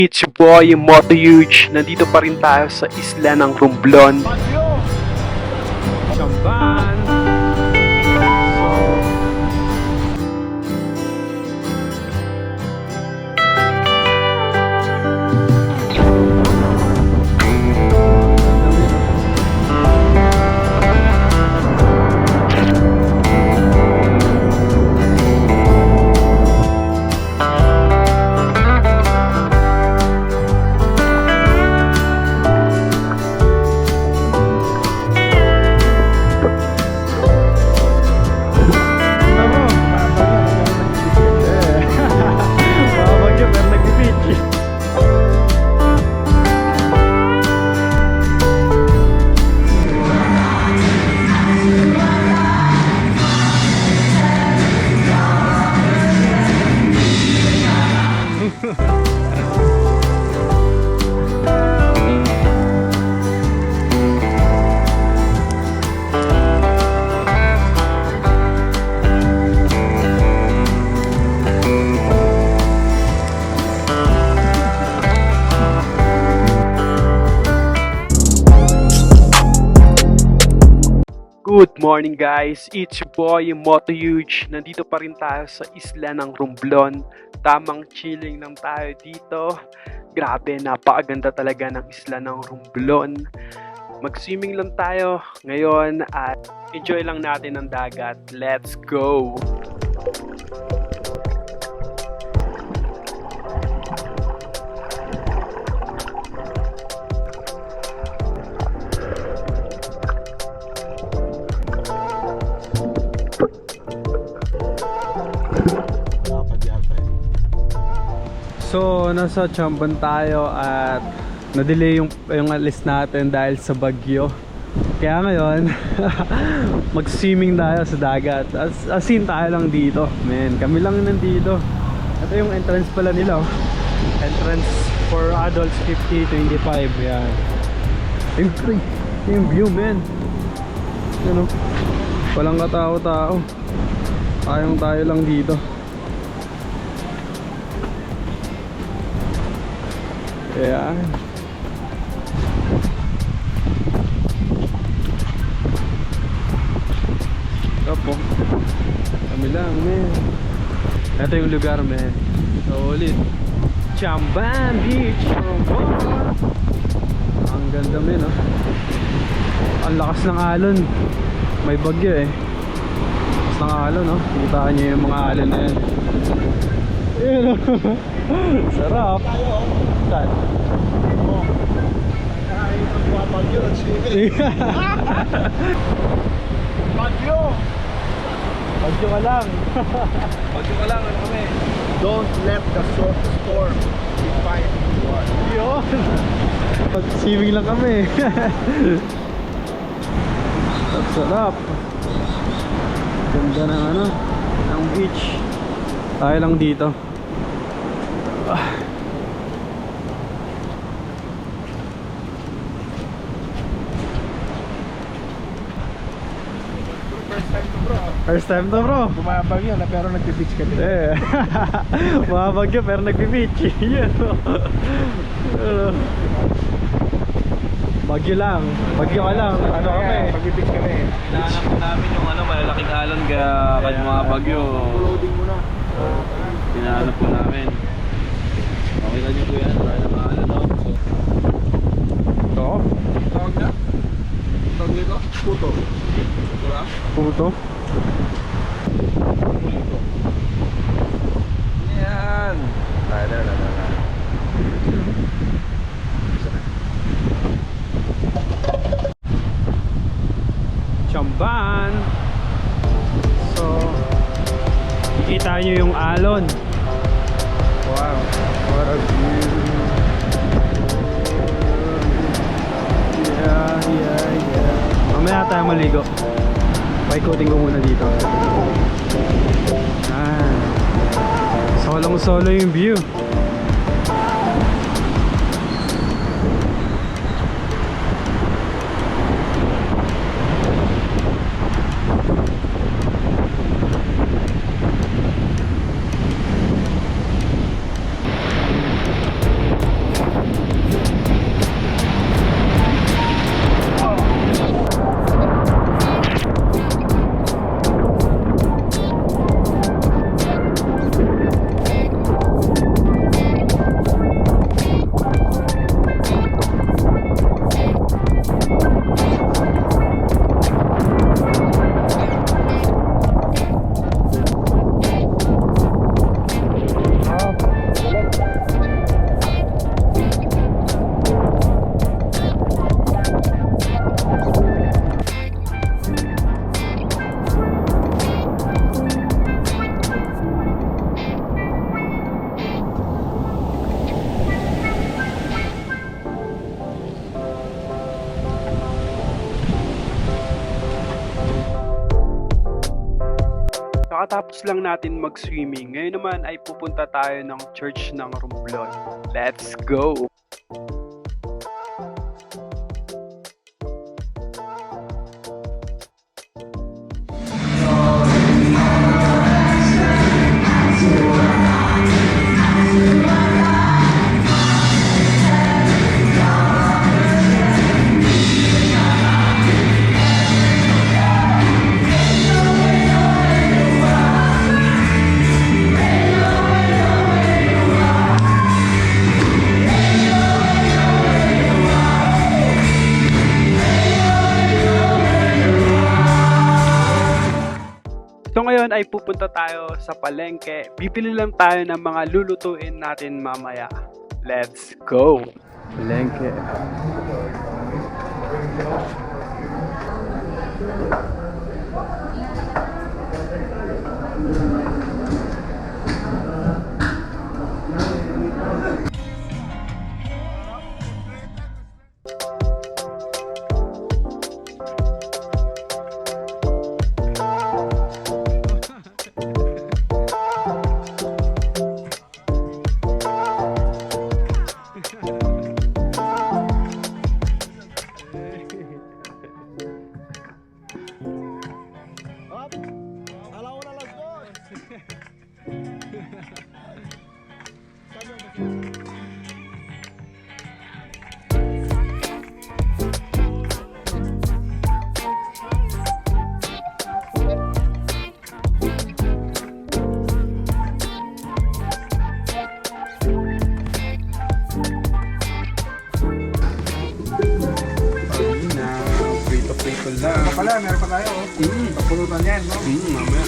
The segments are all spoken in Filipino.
It's your boy, Moto Huge. Nandito pa rin tayo sa isla ng Romblon. Chamban. Good morning guys, it's your boy Moto Huge. Nandito pa rin tayo sa isla ng Romblon. Tamang chilling lang tayo dito. Grabe, napakaganda talaga ng isla ng Romblon. Mag-swimming lang tayo ngayon at enjoy lang natin ang dagat. Let's go! So, nasa Chamban tayo at na-delay yung alis natin dahil sa bagyo. Kaya ngayon, mag-swimming tayo sa dagat. As in tayo lang dito. Man, kami lang nandito. Ito yung entrance pala nila. Entrance for adults 50-25. Yan. Yung view, man. Ano? Walang katao-tao. Tayo lang dito. Ayan. Opo. Kami lang, men. Ito yung lugar, men. Solid. Chamban Beach. Ang ganda, men, oh. Ang lakas ng alon. May bagyo, eh. Lakas ng alon, oh. Kita niyo yung mga alon na yan. Ayan, oh. Sarap. Saan? Oo. Kahit ang bagyo at swimming. Bagyo! Bagyo ka lang. Bagyo ka lang, ano kami? Don't let the storm define you are. Yun! Pag-swimming lang kami. Sarap. Ganda ng ano, ng beach. Tayo lang dito. First time to, bro. Bumabag yun, pero nagbe-beach ka din. Eh. Bumabag yun, pero nagbe-beach. Yan, oh. Bagyo lang. Bagyo ka lang. Ano kami? Magbe-beach kami. Hinahanap namin yung ano, malalaking alon kaya kahit mga bagyo. Loading muna. Hinahanap po namin. Okay na nyo po yan, marami ng alon, no? Ito. Tawag na? Tawag nito? Puto. Puto? Puto. Yan! Tara. Chamban. So, kikita nyo yung alon. Wow, what a view. Yeah. Mamaya tayo maligo. Paikutin ko muna dito. Solong-solo yung view. Kakatapos lang natin mag-swimming. Ngayon naman ay pupunta tayo ng church ng Romblon. Let's go! So ngayon ay pupunta tayo sa palengke. Bibili lang tayo ng mga lulutuin natin mamaya. Let's go! Palengke. Prito-prito lang. Ano pala, meron pa tayo. Papulutan yan, no? Mamaya.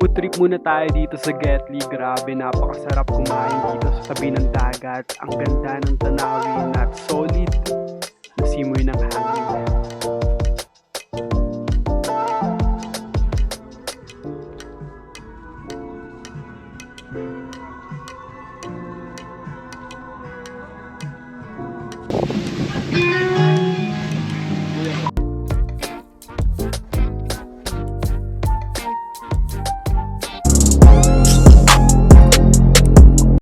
Food trip muna tayo dito sa Getly. Grabe, napakasarap kumain dito sa tabi ng dagat. Ang ganda ng tanawin at solid na simoy ng